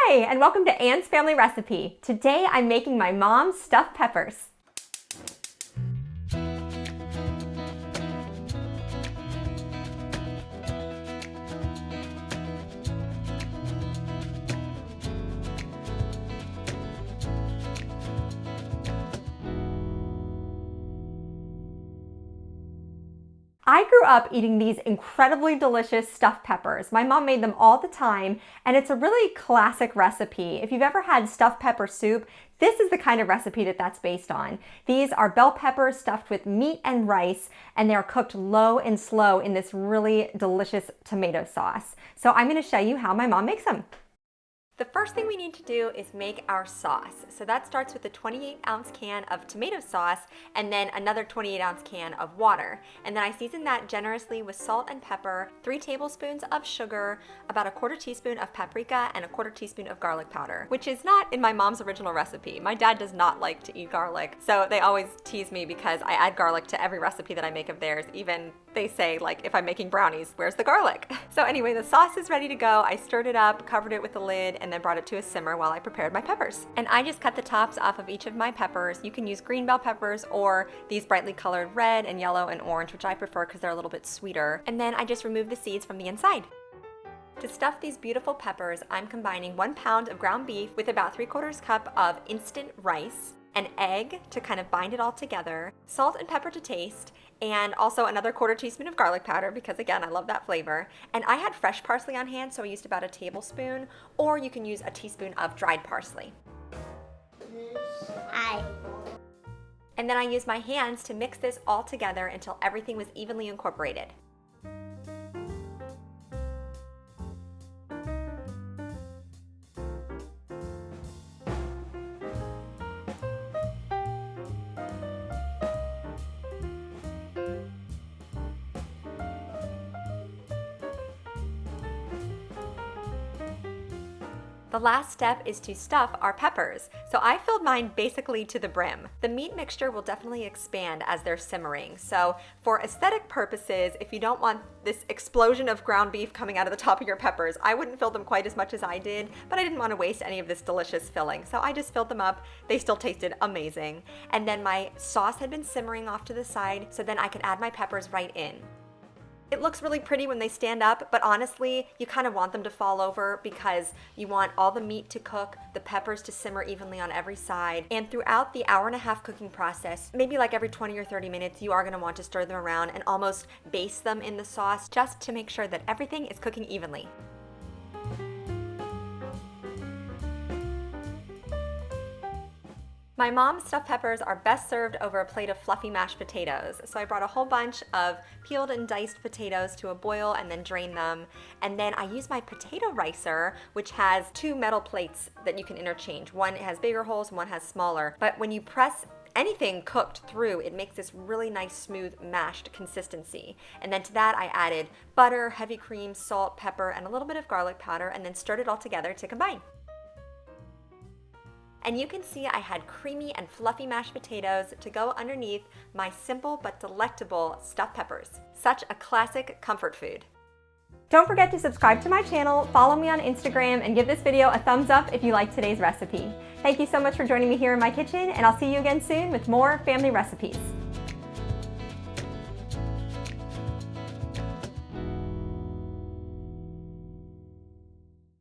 Hi, and welcome to Anne's Family Recipe. Today I'm making my mom's stuffed peppers. I grew up eating these incredibly delicious stuffed peppers. My mom made them all the time, and it's a really classic recipe. If you've ever had stuffed pepper soup, this is the kind of recipe that's based on. These are bell peppers stuffed with meat and rice, and they're cooked low and slow in this really delicious tomato sauce. So I'm going to show you how my mom makes them. The first thing we need to do is make our sauce. So that starts with a 28-ounce can of tomato sauce and then another 28-ounce can of water. And then I season that generously with salt and pepper, 3 tablespoons of sugar, about a 1/4 teaspoon of paprika, and a 1/4 teaspoon of garlic powder, which is not in my mom's original recipe. My dad does not like to eat garlic, so they always tease me because I add garlic to every recipe that I make of theirs. Even they say, like, if I'm making brownies, where's the garlic? So anyway, the sauce is ready to go. I stirred it up, covered it with the lid, and then brought it to a simmer while I prepared my peppers. And I just cut the tops off of each of my peppers. You can use green bell peppers or these brightly colored red and yellow and orange, which I prefer because they're a little bit sweeter. And then I just remove the seeds from the inside. To stuff these beautiful peppers, I'm combining 1 pound of ground beef with about 3/4 cup of instant rice, an egg to kind of bind it all together, salt and pepper to taste, and also another 1/4 teaspoon of garlic powder because, again, I love that flavor. And I had fresh parsley on hand, so I used about a tablespoon, or you can use a teaspoon of dried parsley. Hi. And then I used my hands to mix this all together until everything was evenly incorporated. The last step is to stuff our peppers. So I filled mine basically to the brim. The meat mixture will definitely expand as they're simmering. So for aesthetic purposes, if you don't want this explosion of ground beef coming out of the top of your peppers, I wouldn't fill them quite as much as I did, but I didn't want to waste any of this delicious filling. So I just filled them up. They still tasted amazing. And then my sauce had been simmering off to the side, so then I could add my peppers right in. It looks really pretty when they stand up, but honestly, you kind of want them to fall over because you want all the meat to cook, the peppers to simmer evenly on every side, and throughout the 1.5-hour cooking process, maybe like every 20 or 30 minutes, you are going to want to stir them around and almost baste them in the sauce just to make sure that everything is cooking evenly. My mom's stuffed peppers are best served over a plate of fluffy mashed potatoes. So I brought a whole bunch of peeled and diced potatoes to a boil and then drained them. And then I used my potato ricer, which has 2 metal plates that you can interchange. One has bigger holes, one has smaller. But when you press anything cooked through, it makes this really nice, smooth, mashed consistency. And then to that, I added butter, heavy cream, salt, pepper, and a little bit of garlic powder, and then stirred it all together to combine. And you can see I had creamy and fluffy mashed potatoes to go underneath my simple but delectable stuffed peppers. Such a classic comfort food. Don't forget to subscribe to my channel, follow me on Instagram, and give this video a thumbs up if you like today's recipe. Thank you so much for joining me here in my kitchen, and I'll see you again soon with more family recipes.